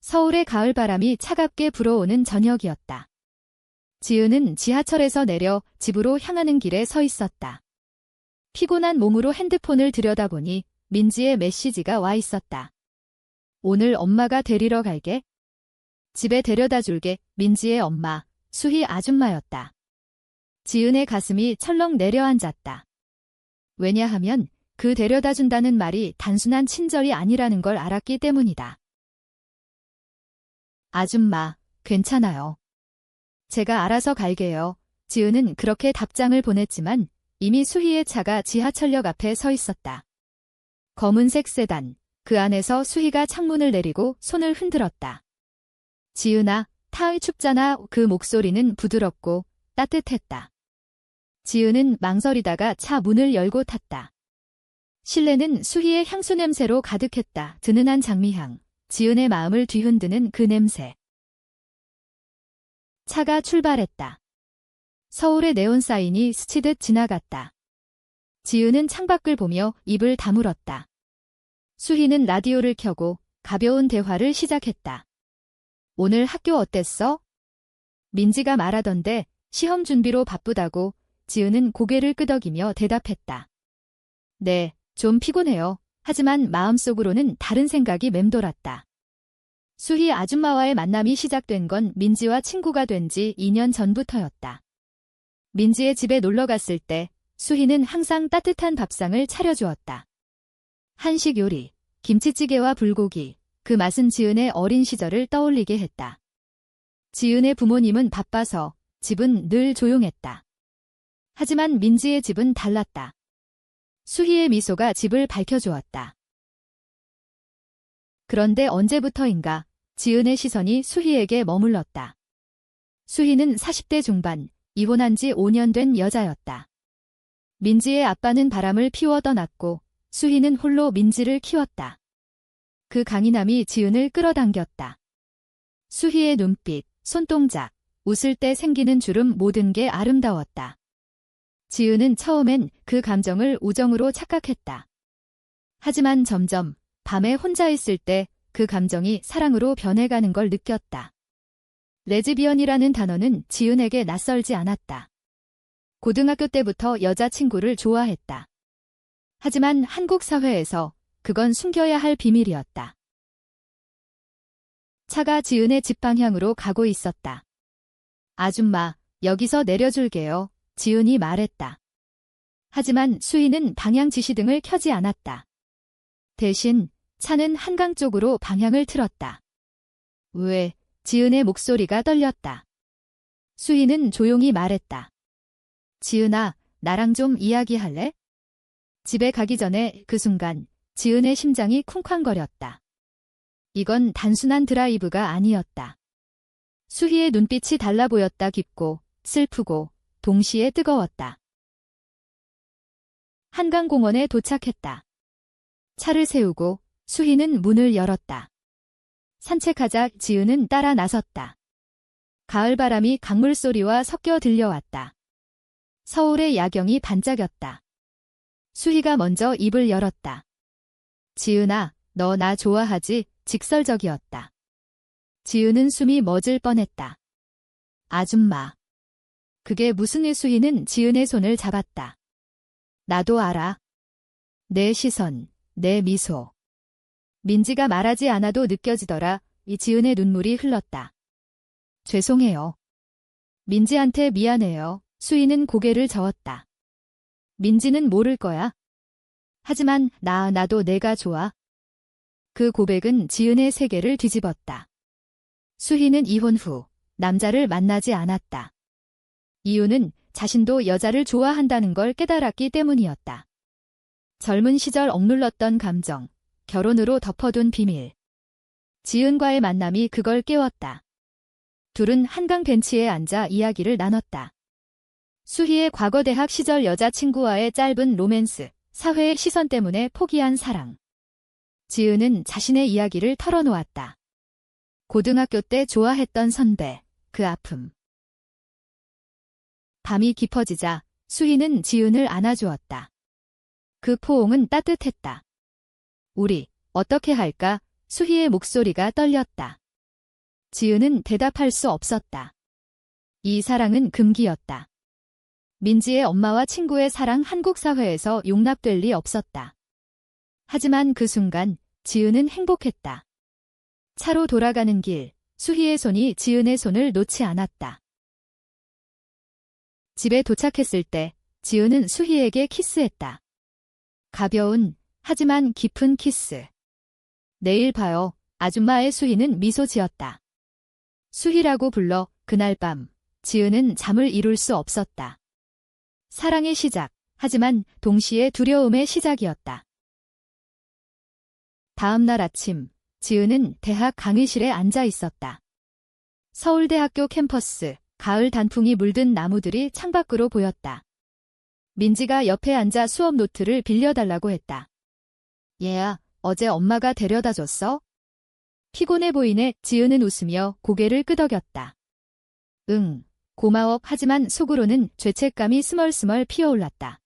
서울의 가을바람이 차갑게 불어오는 저녁이었다. 지은은 지하철에서 내려 집으로 향하는 길에 서 있었다. 피곤한 몸으로 핸드폰을 들여다보니 민지의 메시지가 와 있었다. 오늘 엄마가 데리러 갈게. 집에 데려다 줄게. 민지의 엄마, 수희 아줌마였다. 지은의 가슴이 철렁 내려앉았다. 왜냐하면 그 데려다 준다는 말이 단순한 친절이 아니라는 걸 알았기 때문이다. 아줌마, 괜찮아요. 제가 알아서 갈게요. 지은은 그렇게 답장을 보냈지만 이미 수희의 차가 지하철역 앞에 서 있었다. 검은색 세단, 그 안에서 수희가 창문을 내리고 손을 흔들었다. 지은아, 타이 춥잖아. 그 목소리는 부드럽고 따뜻했다. 지은은 망설이다가 차 문을 열고 탔다. 실내는 수희의 향수 냄새로 가득했다. 드는한 장미향, 지은의 마음을 뒤흔드는 그 냄새. 차가 출발했다. 서울의 네온 사인이 스치듯 지나갔다. 지은은 창밖을 보며 입을 다물었다. 수희는 라디오를 켜고 가벼운 대화를 시작했다. 오늘 학교 어땠어? 민지가 말하던데 시험 준비로 바쁘다고. 지은은 고개를 끄덕이며 대답했다. 네, 좀 피곤해요. 하지만 마음속으로는 다른 생각이 맴돌았다. 수희 아줌마와의 만남이 시작된 건 민지와 친구가 된 지 2년 전부터였다. 민지의 집에 놀러 갔을 때 수희는 항상 따뜻한 밥상을 차려주었다. 한식 요리, 김치찌개와 불고기, 그 맛은 지은의 어린 시절을 떠올리게 했다. 지은의 부모님은 바빠서 집은 늘 조용했다. 하지만 민지의 집은 달랐다. 수희의 미소가 집을 밝혀주었다. 그런데 언제부터인가 지은의 시선이 수희에게 머물렀다. 수희는 40대 중반, 이혼한 지 5년 된 여자였다. 민지의 아빠는 바람을 피워 떠났고 수희는 홀로 민지를 키웠다. 그 강인함이 지은을 끌어당겼다. 수희의 눈빛, 손동작, 웃을 때 생기는 주름 모든 게 아름다웠다. 지은은 처음엔 그 감정을 우정으로 착각했다. 하지만 점점 밤에 혼자 있을 때 그 감정이 사랑으로 변해가는 걸 느꼈다. 레즈비언이라는 단어는 지은에게 낯설지 않았다. 고등학교 때부터 여자친구를 좋아했다. 하지만 한국 사회에서 그건 숨겨야 할 비밀이었다. 차가 지은의 집 방향으로 가고 있었다. 아줌마, 여기서 내려줄게요. 지은이 말했다. 하지만 수희는 방향 지시등을 켜지 않았다. 대신 차는 한강 쪽으로 방향을 틀었다. 왜? 지은의 목소리가 떨렸다. 수희는 조용히 말했다. 지은아, 나랑 좀 이야기할래? 집에 가기 전에 그 순간 지은의 심장이 쿵쾅거렸다. 이건 단순한 드라이브가 아니었다. 수희의 눈빛이 달라 보였다. 깊고 슬프고 동시에 뜨거웠다. 한강공원에 도착했다. 차를 세우고 수희는 문을 열었다. 산책하자. 지은은 따라 나섰다. 가을바람이 강물소리와 섞여 들려왔다. 서울의 야경이 반짝였다. 수희가 먼저 입을 열었다. 지은아, 너 나 좋아하지? 직설적이었다. 지은은 숨이 멎을 뻔했다. 아줌마. 그게 무슨 일? 수희는 지은의 손을 잡았다. 나도 알아. 내 시선, 내 미소. 민지가 말하지 않아도 느껴지더라. 이 지은의 눈물이 흘렀다. 죄송해요. 민지한테 미안해요. 수희는 고개를 저었다. 민지는 모를 거야. 하지만 나도 내가 좋아. 그 고백은 지은의 세계를 뒤집었다. 수희는 이혼 후 남자를 만나지 않았다. 이유는 자신도 여자를 좋아한다는 걸 깨달았기 때문이었다. 젊은 시절 억눌렀던 감정, 결혼으로 덮어둔 비밀. 지은과의 만남이 그걸 깨웠다. 둘은 한강 벤치에 앉아 이야기를 나눴다. 수희의 과거 대학 시절 여자친구와의 짧은 로맨스, 사회의 시선 때문에 포기한 사랑. 지은은 자신의 이야기를 털어놓았다. 고등학교 때 좋아했던 선배, 그 아픔. 밤이 깊어지자 수희는 지은을 안아주었다. 그 포옹은 따뜻했다. 우리 어떻게 할까? 수희의 목소리가 떨렸다. 지은은 대답할 수 없었다. 이 사랑은 금기였다. 민지의 엄마와 친구의 사랑 한국 사회에서 용납될 리 없었다. 하지만 그 순간 지은은 행복했다. 차로 돌아가는 길, 수희의 손이 지은의 손을 놓지 않았다. 집에 도착했을 때 지은은 수희에게 키스했다. 가벼운, 하지만 깊은 키스. 내일 봐요. 아줌마의 수희는 미소 지었다. 수희라고 불러 그날 밤 지은은 잠을 이룰 수 없었다. 사랑의 시작, 하지만 동시에 두려움의 시작이었다. 다음 날 아침, 지은은 대학 강의실에 앉아 있었다. 서울대학교 캠퍼스, 가을 단풍이 물든 나무들이 창밖으로 보였다. 민지가 옆에 앉아 수업 노트를 빌려달라고 했다. 얘야, 어제 엄마가 데려다 줬어? 피곤해 보이네. 지은은 웃으며 고개를 끄덕였다. 응, 고마워. 하지만 속으로는 죄책감이 스멀스멀 피어올랐다.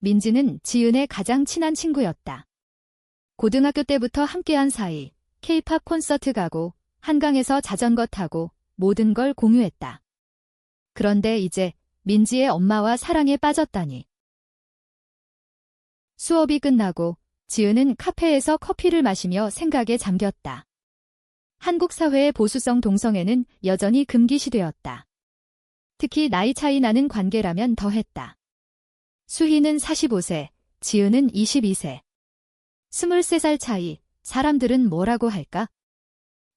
민지는 지은의 가장 친한 친구였다. 고등학교 때부터 함께한 사이, K-팝 콘서트 가고, 한강에서 자전거 타고, 모든 걸 공유했다. 그런데 이제 민지의 엄마와 사랑에 빠졌다니. 수업이 끝나고 지은은 카페에서 커피를 마시며 생각에 잠겼다. 한국 사회의 보수성 동성애는 여전히 금기시되었다. 특히 나이 차이 나는 관계라면 더했다. 수희는 45세, 지은은 22세. 23살 차이, 사람들은 뭐라고 할까?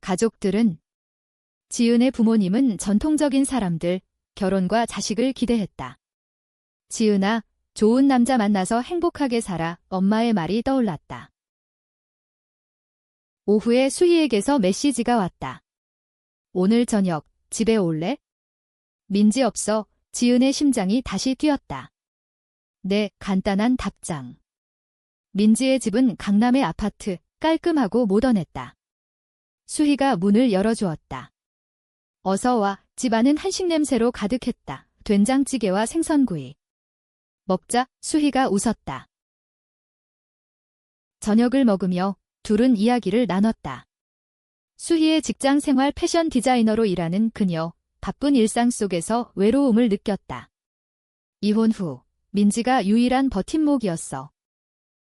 가족들은? 지은의 부모님은 전통적인 사람들, 결혼과 자식을 기대했다. 지은아, 좋은 남자 만나서 행복하게 살아. 엄마의 말이 떠올랐다. 오후에 수희에게서 메시지가 왔다. 오늘 저녁 집에 올래? 민지 없어. 지은의 심장이 다시 뛰었다. 네, 간단한 답장. 민지의 집은 강남의 아파트, 깔끔하고 모던했다. 수희가 문을 열어주었다. 어서 와. 집안은 한식 냄새로 가득했다. 된장찌개와 생선구이. 먹자. 수희가 웃었다. 저녁을 먹으며 둘은 이야기를 나눴다. 수희의 직장 생활 패션 디자이너로 일하는 그녀, 바쁜 일상 속에서 외로움을 느꼈다. 이혼 후 민지가 유일한 버팀목이었어.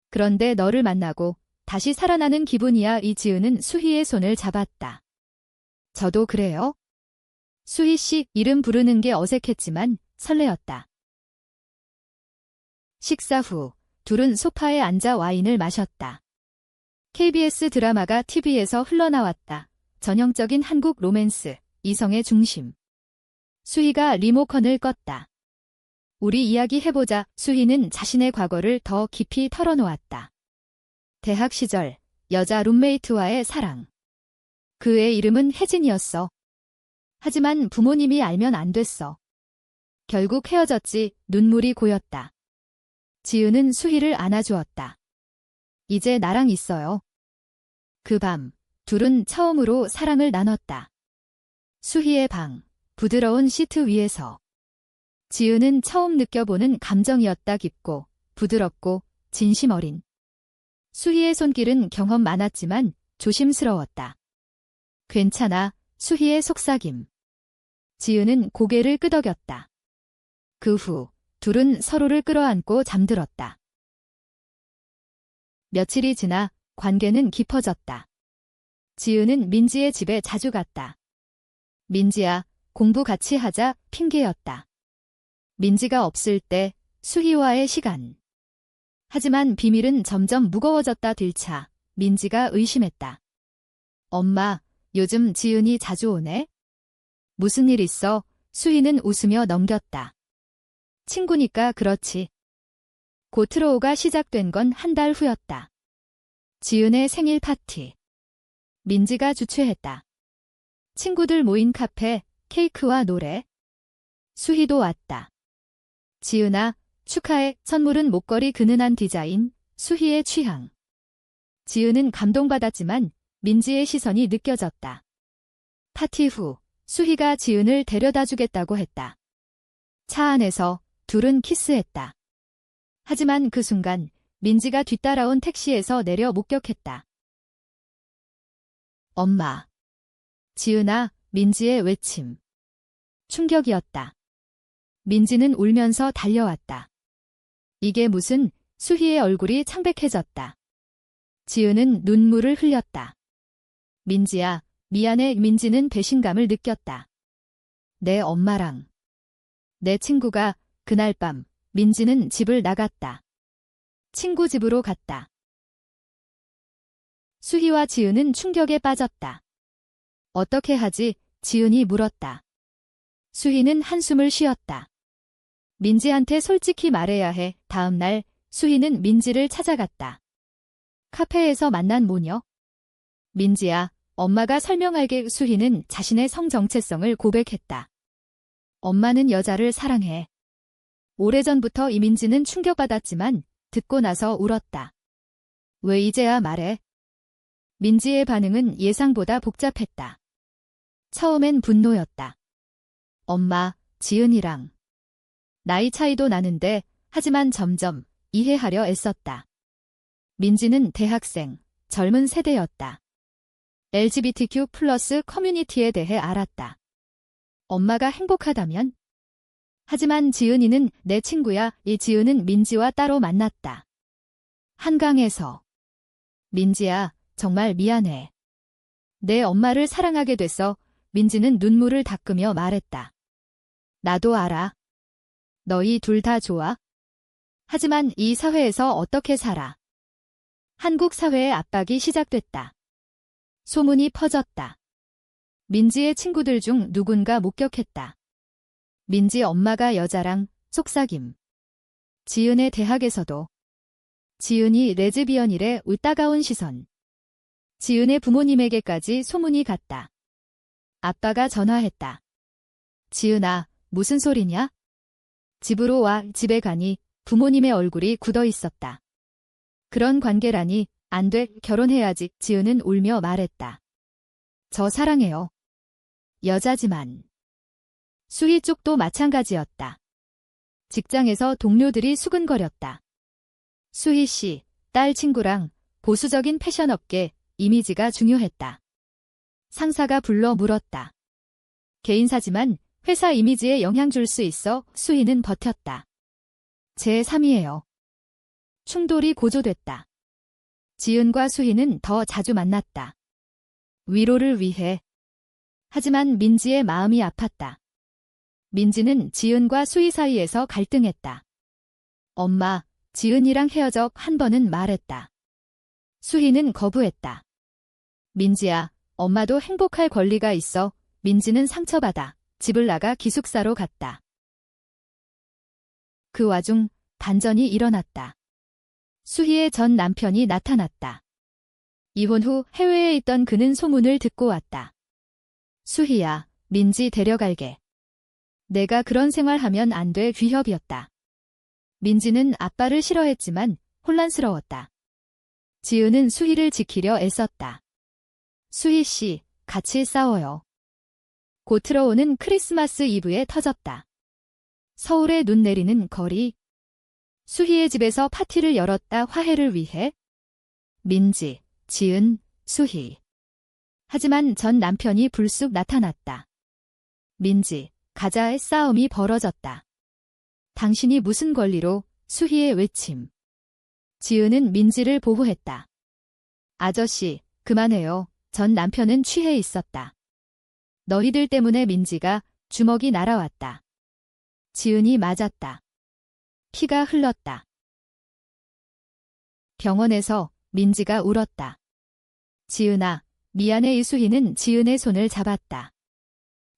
그런데 너를 만나고 다시 살아나는 기분이야. 이지은은 수희의 손을 잡았다. 저도 그래요? 수희 씨 이름 부르는 게 어색했지만 설레었다. 식사 후 둘은 소파에 앉아 와인을 마셨다. KBS 드라마가 TV에서 흘러나왔다. 전형적인 한국 로맨스, 이성의 중심. 수희가 리모컨을 껐다. 우리 이야기 해보자. 수희는 자신의 과거를 더 깊이 털어놓았다. 대학 시절 여자 룸메이트와의 사랑. 그의 이름은 혜진이었어. 하지만 부모님이 알면 안 됐어. 결국 헤어졌지. 눈물이 고였다. 지은은 수희를 안아주었다. 이제 나랑 있어요. 그 밤 둘은 처음으로 사랑을 나눴다. 수희의 방, 부드러운 시트 위에서. 지은은 처음 느껴보는 감정이었다. 깊고 부드럽고 진심 어린. 수희의 손길은 경험 많았지만 조심스러웠다. 괜찮아. 수희의 속삭임. 지은은 고개를 끄덕였다. 그 후 둘은 서로를 끌어안고 잠들었다. 며칠이 지나 관계는 깊어졌다. 지은은 민지의 집에 자주 갔다. 민지야, 공부 같이 하자. 핑계였다. 민지가 없을 때 수희와의 시간. 하지만 비밀은 점점 무거워졌다. 들차 민지가 의심했다. 엄마, 요즘 지은이 자주 오네? 무슨 일 있어? 수희는 웃으며 넘겼다. 친구니까 그렇지. 고트로우가 시작된 건 한 달 후였다. 지은의 생일 파티. 민지가 주최했다. 친구들 모인 카페, 케이크와 노래. 수희도 왔다. 지은아, 축하해. 선물은 목걸이 그는한 디자인, 수희의 취향. 지은은 감동받았지만 민지의 시선이 느껴졌다. 파티 후 수희가 지은을 데려다 주겠다고 했다. 차 안에서 둘은 키스했다. 하지만 그 순간 민지가 뒤따라온 택시에서 내려 목격했다. 엄마. 지은아, 민지의 외침. 충격이었다. 민지는 울면서 달려왔다. 이게 무슨, 수희의 얼굴이 창백해졌다. 지은은 눈물을 흘렸다. 민지야, 미안해. 민지는 배신감을 느꼈다. 내 엄마랑 내 친구가 그날 밤 민지는 집을 나갔다. 친구 집으로 갔다. 수희와 지은은 충격에 빠졌다. 어떻게 하지? 지은이 물었다. 수희는 한숨을 쉬었다. 민지한테 솔직히 말해야 해. 다음 날 수희는 민지를 찾아갔다. 카페에서 만난 모녀. 민지야, 엄마가 설명할게. 수희는 자신의 성 정체성을 고백했다. 엄마는 여자를 사랑해. 오래전부터 이민지는 충격받았지만 듣고 나서 울었다. 왜 이제야 말해? 민지의 반응은 예상보다 복잡했다. 처음엔 분노였다. 엄마, 지은이랑 나이 차이도 나는데 하지만 점점 이해하려 애썼다. 민지는 대학생, 젊은 세대였다. LGBTQ+ 커뮤니티에 대해 알았다. 엄마가 행복하다면? 하지만 지은이는 내 친구야. 이 지은은 민지와 따로 만났다. 한강에서. 민지야, 정말 미안해. 내 엄마를 사랑하게 됐어. 민지는 눈물을 닦으며 말했다. 나도 알아. 너희 둘 다 좋아. 하지만 이 사회에서 어떻게 살아? 한국 사회의 압박이 시작됐다. 소문이 퍼졌다. 민지의 친구들 중 누군가 목격했다. 민지 엄마가 여자랑 속삭임. 지은의 대학에서도. 지은이 레즈비언이래. 따가운 시선. 지은의 부모님에게까지 소문이 갔다. 아빠가 전화했다. 지은아, 무슨 소리냐? 집으로 와. 집에 가니 부모님의 얼굴이 굳어 있었다. 그런 관계라니. 안 돼. 결혼해야지. 지은은 울며 말했다. 저 사랑해요. 여자지만. 수희 쪽도 마찬가지였다. 직장에서 동료들이 수근거렸다. 수희 씨, 딸 친구랑 보수적인 패션업계 이미지가 중요했다. 상사가 불러 물었다. 개인사지만 회사 이미지에 영향 줄 수 있어. 수희는 버텼다. 제 3위예요. 충돌이 고조됐다. 지은과 수희는 더 자주 만났다. 위로를 위해. 하지만 민지의 마음이 아팠다. 민지는 지은과 수희 사이에서 갈등했다. 엄마, 지은이랑 헤어져. 한 번은 말했다. 수희는 거부했다. 민지야, 엄마도 행복할 권리가 있어. 민지는 상처받아 집을 나가 기숙사로 갔다. 그 와중 반전이 일어났다. 수희의 전 남편이 나타났다. 이혼 후 해외에 있던 그는 소문을 듣고 왔다. 수희야, 민지 데려갈게. 내가 그런 생활하면 안 돼. 위협이었다. 민지는 아빠를 싫어했지만 혼란스러웠다. 지은은 수희를 지키려 애썼다. 수희 씨, 같이 싸워요. 곧 들어오는 크리스마스 이브에 터졌다. 서울에 눈 내리는 거리. 수희의 집에서 파티를 열었다. 화해를 위해. 민지, 지은, 수희. 하지만 전 남편이 불쑥 나타났다. 민지, 가자의 싸움이 벌어졌다. 당신이 무슨 권리로? 수희의 외침. 지은은 민지를 보호했다. 아저씨, 그만해요. 전 남편은 취해 있었다. 너희들 때문에 민지가 주먹이 날아왔다. 지은이 맞았다. 피가 흘렀다. 병원에서 민지가 울었다. 지은아, 미안해. 이수희는 지은의 손을 잡았다.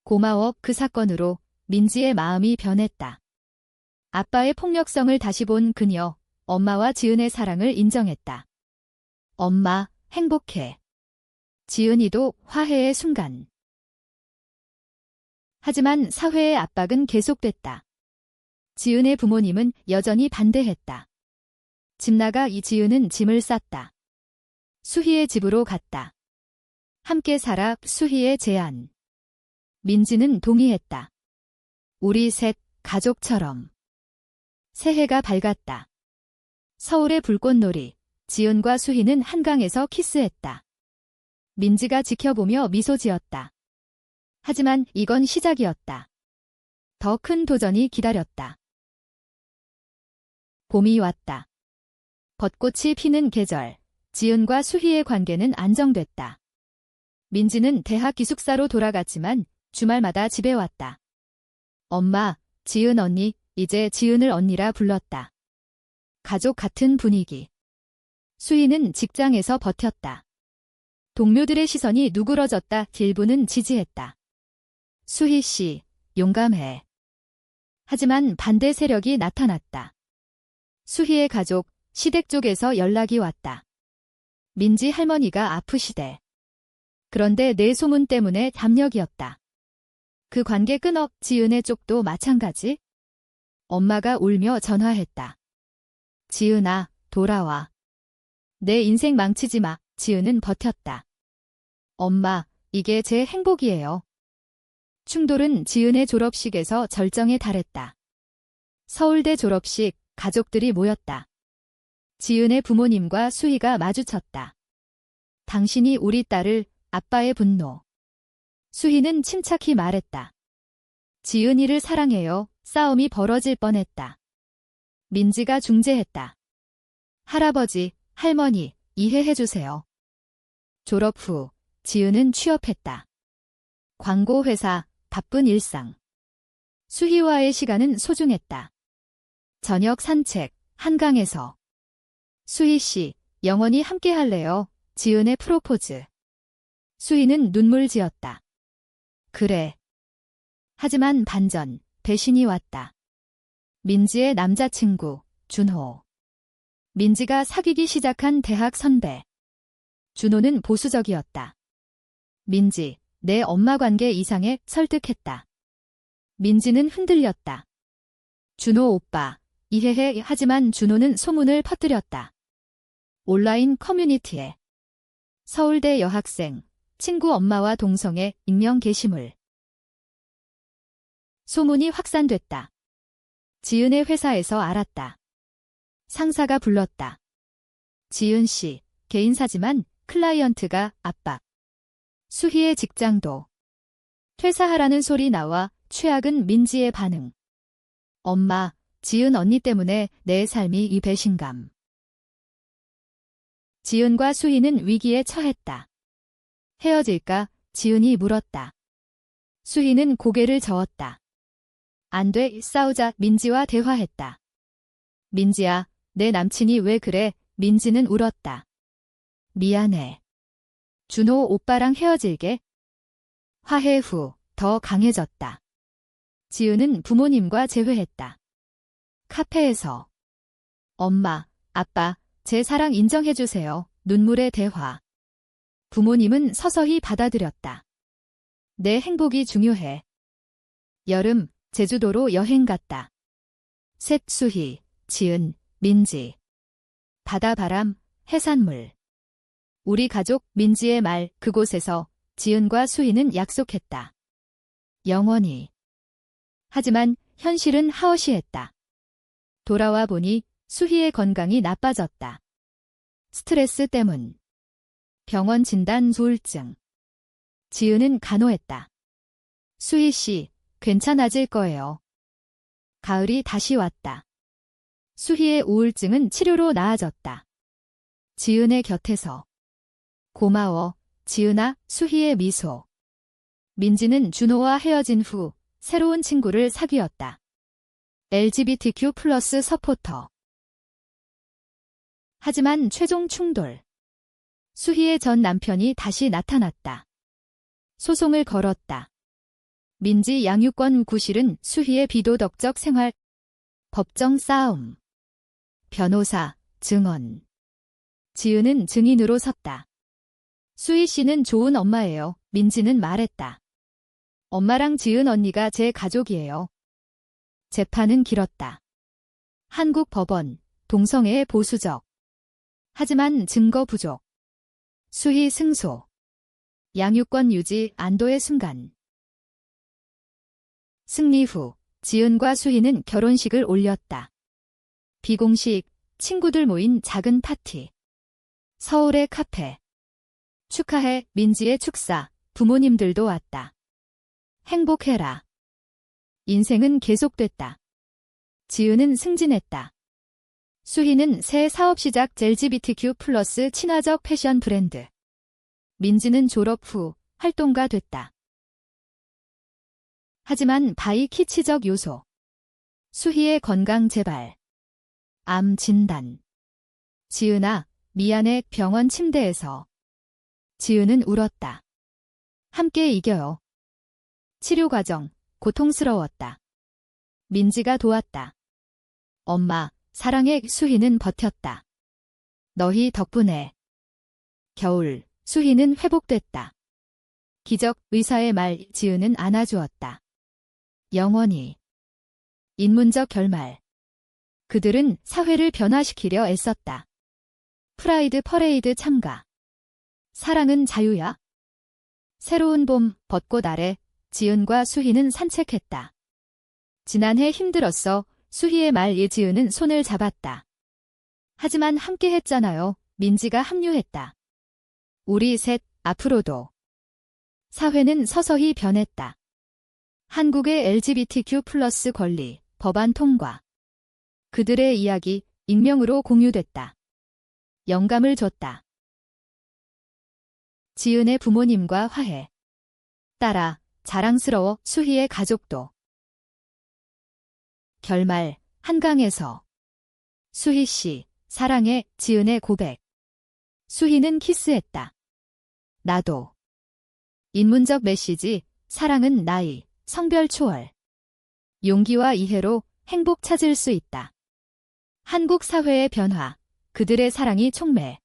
고마워. 그 사건으로 민지의 마음이 변했다. 아빠의 폭력성을 다시 본 그녀, 엄마와 지은의 사랑을 인정했다. 엄마, 행복해. 지은이도 화해의 순간. 하지만 사회의 압박은 계속됐다. 지은의 부모님은 여전히 반대했다. 집 나가. 지은은 짐을 쌌다. 수희의 집으로 갔다. 함께 살아. 수희의 제안. 민지는 동의했다. 우리 셋, 가족처럼. 새해가 밝았다. 서울의 불꽃놀이. 지은과 수희는 한강에서 키스했다. 민지가 지켜보며 미소 지었다. 하지만 이건 시작이었다. 더 큰 도전이 기다렸다. 봄이 왔다. 벚꽃이 피는 계절, 지은과 수희의 관계는 안정됐다. 민지는 대학 기숙사로 돌아갔지만 주말마다 집에 왔다. 엄마, 지은 언니, 이제 지은을 언니라 불렀다. 가족 같은 분위기. 수희는 직장에서 버텼다. 동료들의 시선이 누그러졌다. 길부는 지지했다. 수희 씨, 용감해. 하지만 반대 세력이 나타났다. 수희의 가족, 시댁 쪽에서 연락이 왔다. 민지 할머니가 아프시대. 그런데 내 소문 때문에 담력이었다. 그 관계 끊어. 지은의 쪽도 마찬가지. 엄마가 울며 전화했다. 지은아, 돌아와. 내 인생 망치지 마. 지은은 버텼다. 엄마, 이게 제 행복이에요. 충돌은 지은의 졸업식에서 절정에 달했다. 서울대 졸업식, 가족들이 모였다. 지은의 부모님과 수희가 마주쳤다. 당신이 우리 딸을, 아빠의 분노. 수희는 침착히 말했다. 지은이를 사랑해요. 싸움이 벌어질 뻔했다. 민지가 중재했다. 할아버지, 할머니, 이해해주세요. 졸업 후, 지은은 취업했다. 광고회사, 바쁜 일상. 수희와의 시간은 소중했다. 저녁 산책, 한강에서. 수희 씨, 영원히 함께 할래요. 지은의 프로포즈. 수희는 눈물 지었다. 그래. 하지만 반전, 배신이 왔다. 민지의 남자친구, 준호. 민지가 사귀기 시작한 대학 선배. 준호는 보수적이었다. 민지, 내 엄마 관계 이상에 설득했다. 민지는 흔들렸다. 준호 오빠, 이해해. 하지만 준호는 소문을 퍼뜨렸다. 온라인 커뮤니티에. 서울대 여학생, 친구 엄마와 동성애 익명 게시물. 소문이 확산됐다. 지은의 회사에서 알았다. 상사가 불렀다. 지은 씨, 개인사지만 클라이언트가 압박. 수희의 직장도. 퇴사하라는 소리 나와 최악은 민지의 반응. 엄마, 지은 언니 때문에 내 삶이 이 배신감. 지은과 수희는 위기에 처했다. 헤어질까? 지은이 물었다. 수희는 고개를 저었다. 안 돼, 싸우자. 민지와 대화했다. 민지야, 내 남친이 왜 그래? 민지는 울었다. 미안해. 준호 오빠랑 헤어질게. 화해 후 더 강해졌다. 지은은 부모님과 재회했다. 카페에서. 엄마, 아빠, 제 사랑 인정해주세요. 눈물의 대화. 부모님은 서서히 받아들였다. 내 행복이 중요해. 여름, 제주도로 여행 갔다. 셋 수희, 지은, 민지. 바다바람, 해산물. 우리 가족 민지의 말. 그곳에서 지은과 수희는 약속했다. 영원히. 하지만 현실은 하어시했다. 돌아와 보니 수희의 건강이 나빠졌다. 스트레스 때문. 병원 진단 우울증. 지은은 간호했다. 수희 씨, 괜찮아질 거예요. 가을이 다시 왔다. 수희의 우울증은 치료로 나아졌다. 지은의 곁에서. 고마워, 지은아. 수희의 미소. 민지는 준호와 헤어진 후 새로운 친구를 사귀었다. LGBTQ+ 서포터. 하지만 최종 충돌. 수희의 전 남편이 다시 나타났다. 소송을 걸었다. 민지 양육권 구실은 수희의 비도덕적 생활. 법정 싸움. 변호사, 증언. 지은은 증인으로 섰다. 수희 씨는 좋은 엄마예요. 민지는 말했다. 엄마랑 지은 언니가 제 가족이에요. 재판은 길었다. 한국 법원, 동성애의 보수적. 하지만 증거 부족. 수희 승소. 양육권 유지. 안도의 순간. 승리 후 지은과 수희는 결혼식을 올렸다. 비공식, 친구들 모인 작은 파티. 서울의 카페. 축하해. 민지의 축사. 부모님들도 왔다. 행복해라. 인생은 계속됐다. 지은은 승진했다. 수희는 새 사업 시작 LGBTQ+ 친화적 패션 브랜드. 민지는 졸업 후 활동가 됐다. 하지만 바이키치적 요소. 수희의 건강 재발. 암 진단. 지은아, 미안해. 병원 침대에서. 지은은 울었다. 함께 이겨요. 치료 과정, 고통스러웠다. 민지가 도왔다. 엄마, 사랑해. 수희는 버텼다. 너희 덕분에. 겨울, 수희는 회복됐다. 기적, 의사의 말. 지은은 안아주었다. 영원히. 인문적 결말. 그들은 사회를 변화시키려 애썼다. 프라이드 퍼레이드 참가. 사랑은 자유야. 새로운 봄, 벚꽃 아래 지은과 수희는 산책했다. 지난해 힘들었어. 수희의 말. 지은은 손을 잡았다. 하지만 함께 했잖아요. 민지가 합류했다. 우리 셋, 앞으로도. 사회는 서서히 변했다. 한국의 LGBTQ+ 권리, 법안 통과. 그들의 이야기, 익명으로 공유됐다. 영감을 줬다. 지은의 부모님과 화해. 딸아, 자랑스러워. 수희의 가족도. 결말, 한강에서. 수희 씨, 사랑해. 지은의 고백. 수희는 키스했다. 나도. 인문적 메시지, 사랑은 나이, 성별 초월. 용기와 이해로 행복 찾을 수 있다. 한국 사회의 변화, 그들의 사랑이 촉매.